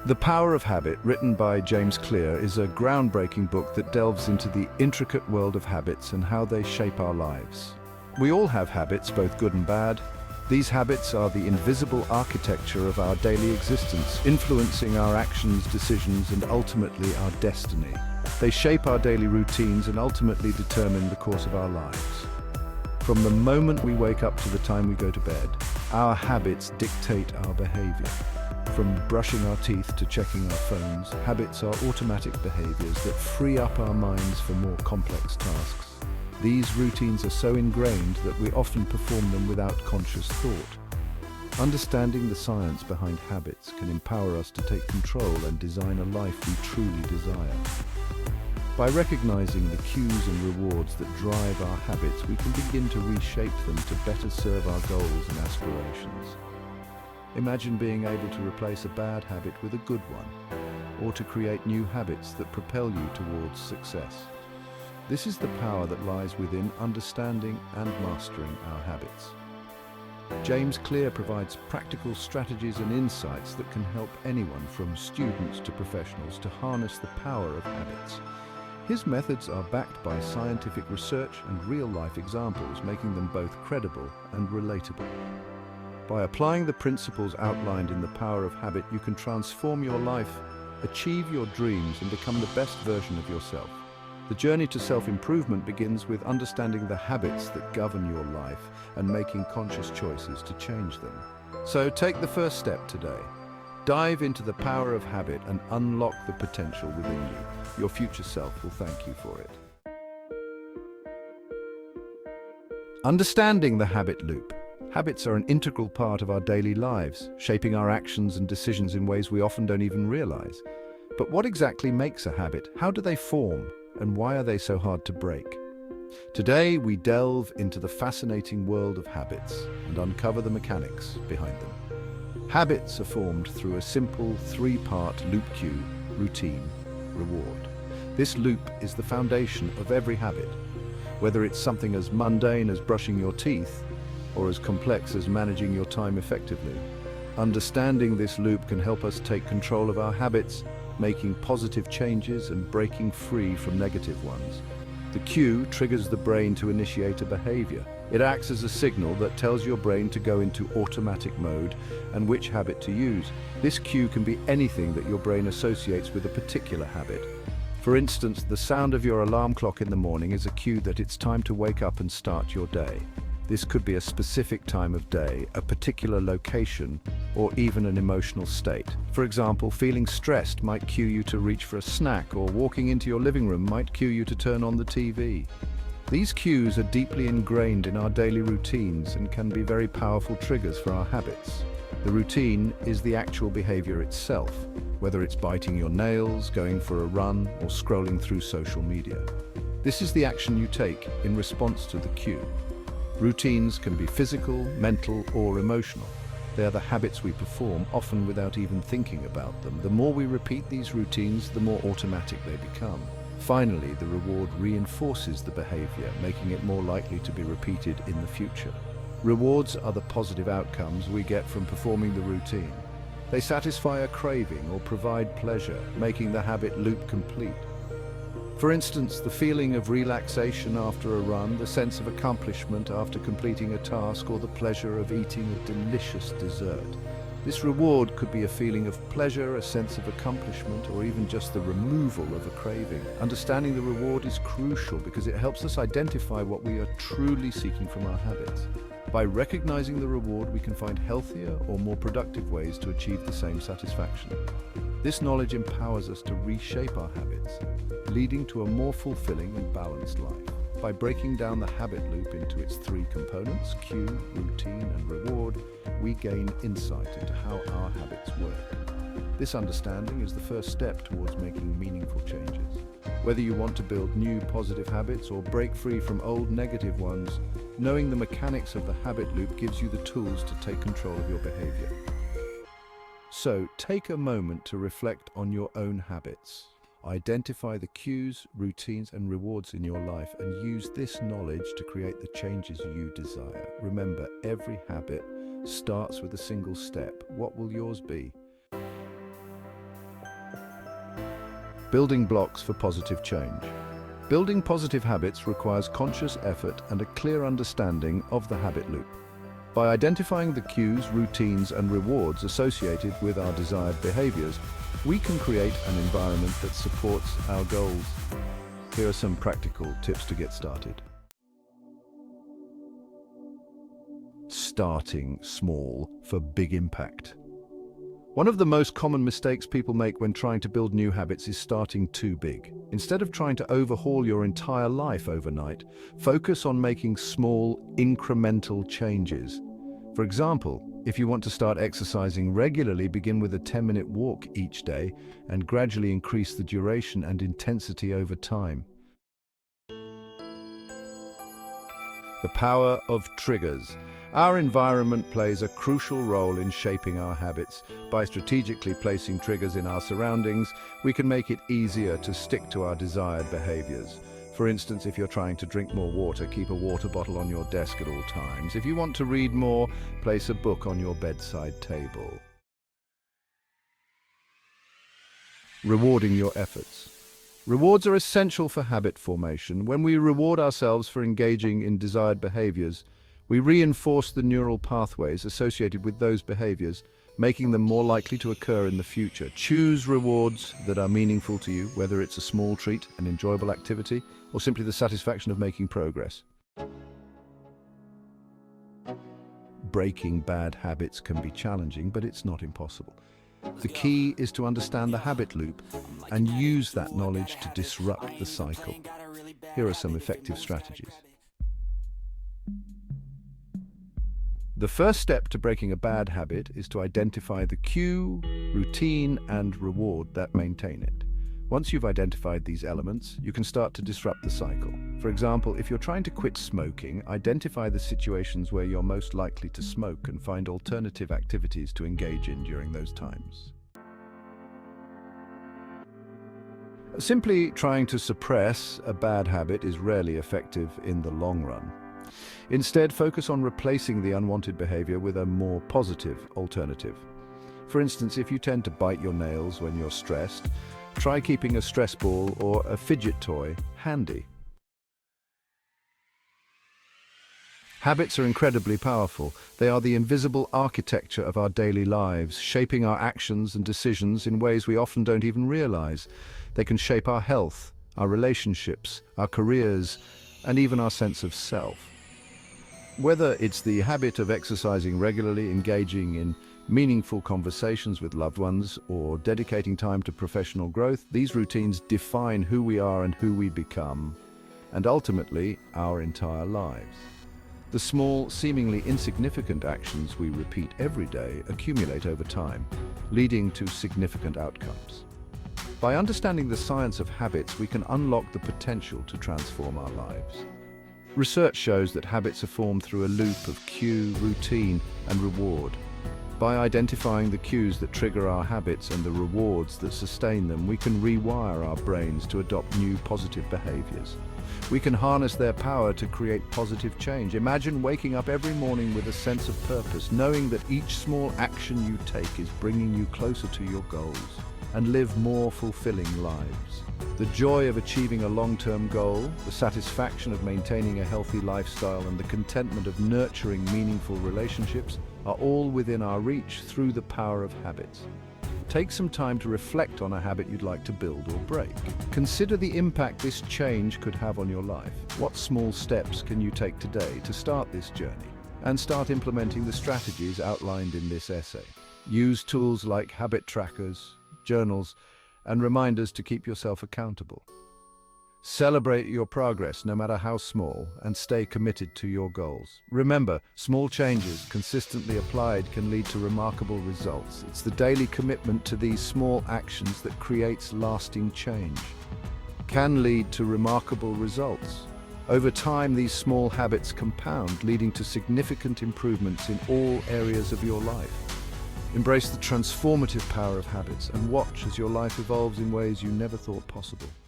The Power of Habit, written by James Clear, is a groundbreaking book that delves into the intricate world of habits and how they shape our lives. We all have habits, both good and bad. These habits are the invisible architecture of our daily existence, influencing our actions, decisions, and ultimately our destiny. They shape our daily routines and ultimately determine the course of our lives. From the moment we wake up to the time we go to bed, our habits dictate our behavior. From brushing our teeth to checking our phones, habits are automatic behaviors that free up our minds for more complex tasks. These routines are so ingrained that we often perform them without conscious thought. Understanding the science behind habits can empower us to take control and design a life we truly desire. By recognizing the cues and rewards that drive our habits, we can begin to reshape them to better serve our goals and aspirations. Imagine being able to replace a bad habit with a good one, or to create new habits that propel you towards success. This is the power that lies within understanding and mastering our habits. James Clear provides practical strategies and insights that can help anyone from students to professionals to harness the power of habits. His methods are backed by scientific research and real-life examples, making them both credible and relatable. By applying the principles outlined in The Power of Habit, you can transform your life, achieve your dreams, and become the best version of yourself. The journey to self-improvement begins with understanding the habits that govern your life and making conscious choices to change them. So take the first step today. Dive into the power of habit and unlock the potential within you. Your future self will thank you for it. Understanding the habit loop. Habits are an integral part of our daily lives, shaping our actions and decisions in ways we often don't even realize. But what exactly makes a habit? How do they form? And why are they so hard to break? Today, we delve into the fascinating world of habits and uncover the mechanics behind them. Habits are formed through a simple three-part loop cue: routine, reward. This loop is the foundation of every habit, whether it's something as mundane as brushing your teeth or as complex as managing your time effectively. Understanding this loop can help us take control of our habits, making positive changes and breaking free from negative ones. The cue triggers the brain to initiate a behavior. It acts as a signal that tells your brain to go into automatic mode and which habit to use. This cue can be anything that your brain associates with a particular habit. For instance, the sound of your alarm clock in the morning is a cue that it's time to wake up and start your day. This could be a specific time of day, a particular location, or even an emotional state. For example, feeling stressed might cue you to reach for a snack, or walking into your living room might cue you to turn on the TV. These cues are deeply ingrained in our daily routines and can be very powerful triggers for our habits. The routine is the actual behavior itself, whether it's biting your nails, going for a run, or scrolling through social media. This is the action you take in response to the cue. Routines can be physical, mental, or emotional. They are the habits we perform, often without even thinking about them. The more we repeat these routines, the more automatic they become. Finally, the reward reinforces the behavior, making it more likely to be repeated in the future. Rewards are the positive outcomes we get from performing the routine. They satisfy a craving or provide pleasure, making the habit loop complete. For instance, the feeling of relaxation after a run, the sense of accomplishment after completing a task, or the pleasure of eating a delicious dessert. This reward could be a feeling of pleasure, a sense of accomplishment, or even just the removal of a craving. Understanding the reward is crucial because it helps us identify what we are truly seeking from our habits. By recognizing the reward, we can find healthier or more productive ways to achieve the same satisfaction. This knowledge empowers us to reshape our habits, leading to a more fulfilling and balanced life. By breaking down the habit loop into its three components, cue, routine, and reward, we gain insight into how our habits work. This understanding is the first step towards making meaningful changes. Whether you want to build new positive habits or break free from old negative ones, knowing the mechanics of the habit loop gives you the tools to take control of your behavior. So, take a moment to reflect on your own habits. Identify the cues, routines, and rewards in your life and use this knowledge to create the changes you desire. Remember, every habit starts with a single step. What will yours be? Building blocks for positive change. Building positive habits requires conscious effort and a clear understanding of the habit loop. By identifying the cues, routines, and rewards associated with our desired behaviors, we can create an environment that supports our goals. Here are some practical tips to get started. Starting small for big impact. One of the most common mistakes people make when trying to build new habits is starting too big. Instead of trying to overhaul your entire life overnight, focus on making small, incremental changes. For example, if you want to start exercising regularly, begin with a 10-minute walk each day and gradually increase the duration and intensity over time. The power of triggers. Our environment plays a crucial role in shaping our habits. By strategically placing triggers in our surroundings, we can make it easier to stick to our desired behaviors. For instance, if you're trying to drink more water, keep a water bottle on your desk at all times. If you want to read more, place a book on your bedside table. Rewarding your efforts. Rewards are essential for habit formation. When we reward ourselves for engaging in desired behaviors, we reinforce the neural pathways associated with those behaviors, making them more likely to occur in the future. Choose rewards that are meaningful to you, whether it's a small treat, an enjoyable activity, or simply the satisfaction of making progress. Breaking bad habits can be challenging, but it's not impossible. The key is to understand the habit loop and use that knowledge to disrupt the cycle. Here are some effective strategies. The first step to breaking a bad habit is to identify the cue, routine, and reward that maintain it. Once you've identified these elements, you can start to disrupt the cycle. For example, if you're trying to quit smoking, identify the situations where you're most likely to smoke and find alternative activities to engage in during those times. Simply trying to suppress a bad habit is rarely effective in the long run. Instead, focus on replacing the unwanted behavior with a more positive alternative. For instance, if you tend to bite your nails when you're stressed, try keeping a stress ball or a fidget toy handy. Habits are incredibly powerful. They are the invisible architecture of our daily lives, shaping our actions and decisions in ways we often don't even realize. They can shape our health, our relationships, our careers, and even our sense of self. Whether it's the habit of exercising regularly, engaging in meaningful conversations with loved ones, or dedicating time to professional growth, these routines define who we are and who we become, and ultimately, our entire lives. The small, seemingly insignificant actions we repeat every day accumulate over time, leading to significant outcomes. By understanding the science of habits, we can unlock the potential to transform our lives. Research shows that habits are formed through a loop of cue, routine, and reward. By identifying the cues that trigger our habits and the rewards that sustain them, we can rewire our brains to adopt new positive behaviors. We can harness their power to create positive change. Imagine waking up every morning with a sense of purpose, knowing that each small action you take is bringing you closer to your goals, and live more fulfilling lives. The joy of achieving a long-term goal, the satisfaction of maintaining a healthy lifestyle, and the contentment of nurturing meaningful relationships are all within our reach through the power of habits. Take some time to reflect on a habit you'd like to build or break. Consider the impact this change could have on your life. What small steps can you take today to start this journey? And start implementing the strategies outlined in this essay. Use tools like habit trackers, journals, and reminders to keep yourself accountable. Celebrate your progress, no matter how small, and stay committed to your goals. Remember, small changes consistently applied can lead to remarkable results. It's the daily commitment to these small actions that creates lasting change. Can lead to remarkable results. Over time, these small habits compound, leading to significant improvements in all areas of your life. Embrace the transformative power of habits and watch as your life evolves in ways you never thought possible.